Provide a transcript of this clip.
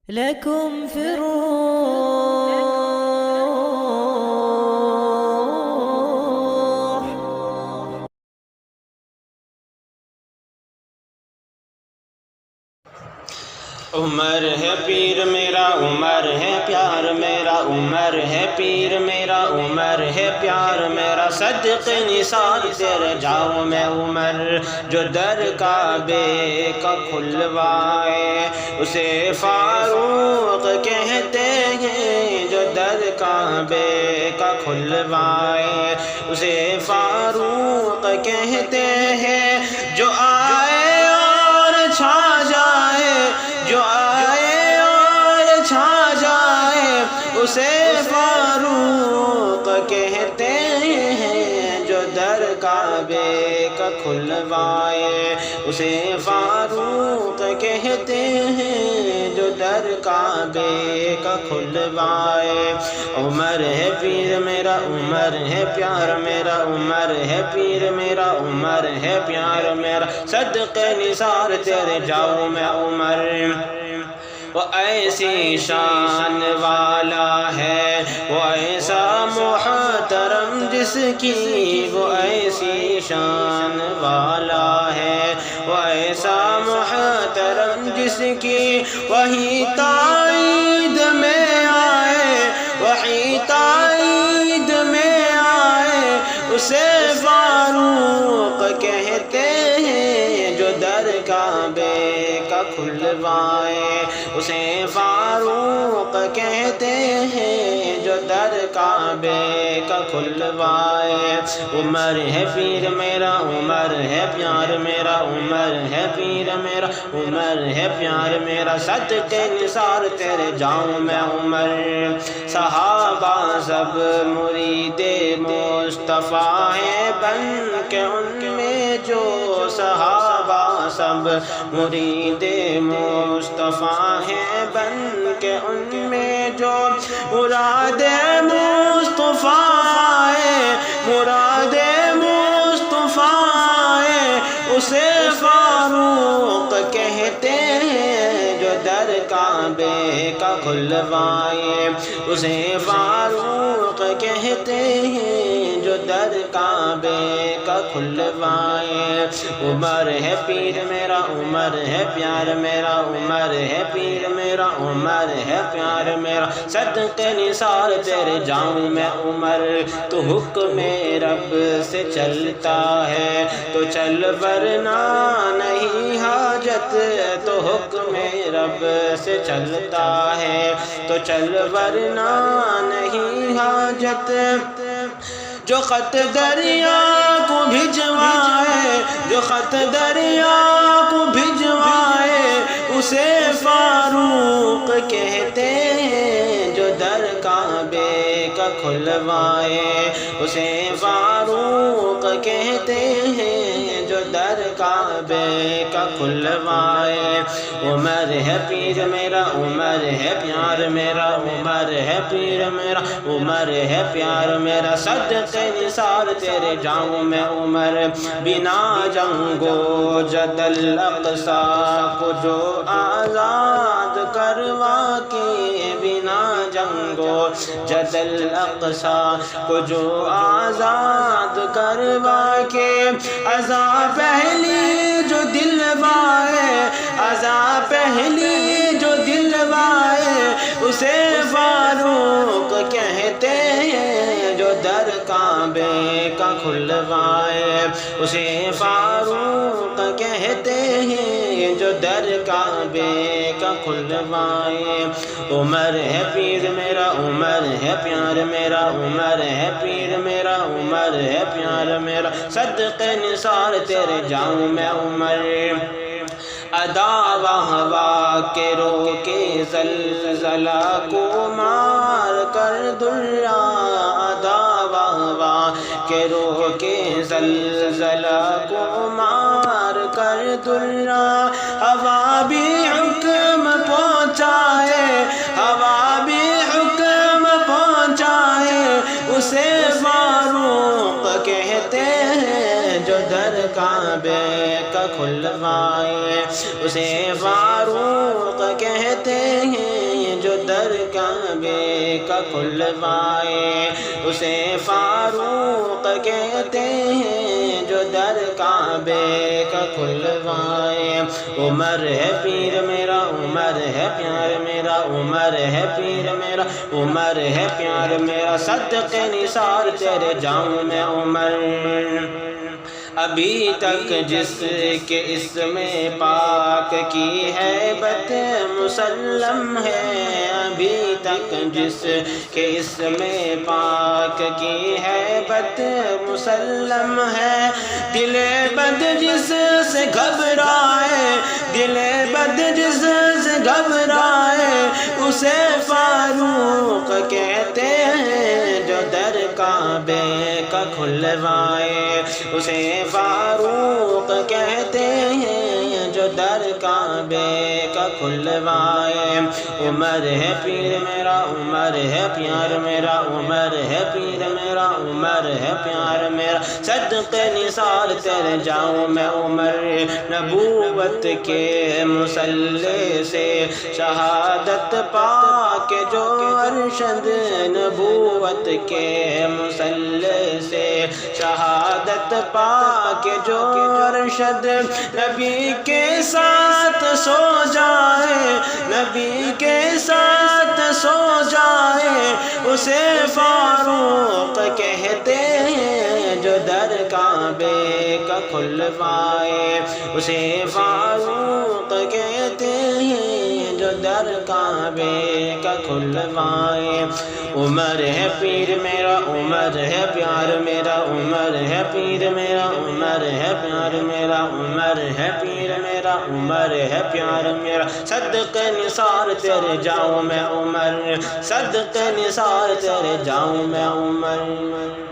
لكم في الروح عمر ہے پیر میرا عمر ہے پیار میرا عمر ہے پیر میرا عمر ہے پیار میرا صدق نثار تیرے جاؤں میں عمر جو در کعبے کا کھلوائے اسے فاروق کہتے ہیں جو در کعبے کا کھلوائے اسے فاروق کہتے ہیں جو آئے اور چھا جائے جو آئے اور چھا جائے اسے فاروق کہتے ہیں جو در کعبے کا کھلوائے اسے فاروق کہتے ہیں جو در کعبے کا کھلوائے عمر ہے پیر میرا عمر ہے پیار میرا عمر ہے پیر میرا عمر ہے پیار میرا صدق نثار تیرے جاؤں میں عمر وہ ایسی شان والا ہے وہ ایسا محترم جس کی وہ ایسی شان والا ہے وہ ایسا محترم جس کی وہی تائید میں آئے وہی تائید میں آئے اسے فاروق کہتے ہیں جو در کعبے کا کھلوائے اسے فاروق کہتے ہیں جو در کعبے کا کھلوائے عمر ہے پیر میرا عمر ہے پیار میرا عمر ہے پیر میرا عمر ہے پیار میرا صدق نثار تیرے جاؤں میں عمر صحابہ سب مرید مصطفیٰ ہیں بن کے ان میں جو صحابہ سب مرید مصطفیٰ ہیں بن کے ان میں جو مراد مصطفیٰ ہے مراد مصطفیٰ ہے اسے فاروق کہتے ہیں جو در کعبے کا کھلوائے اسے فاروق کہتے ہیں جو در کعبے کا کھلوائے عمر ہے پیر میرا عمر ہے پیار میرا عمر ہے پیر میرا عمر ہے پیار میرا صدق نثار تیرے جاؤں میں عمر تو حکم رب سے چلتا ہے تو چل ورنہ نہیں حاجت تو حکم رب سے چلتا ہے تو چل ورنہ نہیں حاجت جو خط دریا کو بھجوائے جو خط دریا کو بھجوائے اسے فاروق کہتے ہیں جو در کعبے کا کھلوائے اسے فاروق کہتے ہیں جو در کعبے کا کھلوائے عمر ہے پیر میرا عمر ہے پیار میرا عمر ہے پیر میرا عمر ہے پیار میرا صدق نثار تیرے جاؤں میں عمر بنا جنگ و جدل اقصیٰ کو جو آزاد کروا کے بنا جنگ و جدل اقصیٰ کو جو آزاد کروا کے ازا پہلی جو دلوائے ازا پہلی جو دلوائے اسے فاروق کہتے ہیں جو در کعبے کا کھلوائے اسے فاروق کہتے ہیں جو در کعبے کا کھلوائے عمر ہے پیر میرا عمر ہے پیار میرا عمر ہے پیر میرا عمر ہے پیار میرا صدق نثار تیرے جاؤں میں عمر ادا و ہوا کے روکے زلزلہ کو مار کر دریا ادا و ہوا کے روکے زلزلہ کو مار کر دریا ہوا بھی حکم پہنچائے ہوا بھی حکم پہنچائے اسے فاروق کہتے ہیں جو در کعبے کا کھلوائے اسے فاروق کہتے ہیں در کعبے کا کھلوائے، اسے فاروق کہتے ہیں جو در کعبے کا کھلوائے۔ عمر ہے پیر میرا، عمر ہے پیار میرا، عمر ہے پیر میرا، عمر ہے پیار میرا، صدقے نثار تیرے جاؤں میں عمر۔ ابھی تک جس کے اسم پاک کی ہیبت مسلم ہے، ابھی تک جس کے اسم پاک کی ہیبت مسلم ہے، دل بد جس سے گھبرائے، دل بد جس سے گھبرائے، اسے فاروق کہتے ہیں جو در کعبے کا کھلوائے، اسے فاروق کہتے ہیں جو در کعبے کا کھلوائے۔ عمر ہے پیر میرا، عمر ہے پیار میرا، عمر ہے پیر میرا، عمر ہے پیار میرا، صدقے نثار تیرے جاؤں میں عمر۔ نبوت کے مصلی سے شہادت پا کے جو ارشد، نبوت کے مصلی سے شہادت پا کے جو ارشد، نبی کے ساتھ سو جائے، نبی کے ساتھ سو جائے، اسے فاروق کہتے ہیں جو در کعبے کا کھلوائے، اسے فاروق کہتے ہیں جو در کعبے کا کھلوائے۔ عمر ہے پیر میرا، عمر ہے پیار میرا، عمر ہے پیر میرا، عمر ہے پیار میرا، عمر ہے پیر میرا، عمر ہے پیار میرا، صدقے نثار تیرے جاؤں میں عمر، صدقے نثار تیرے جاؤں میں عمر۔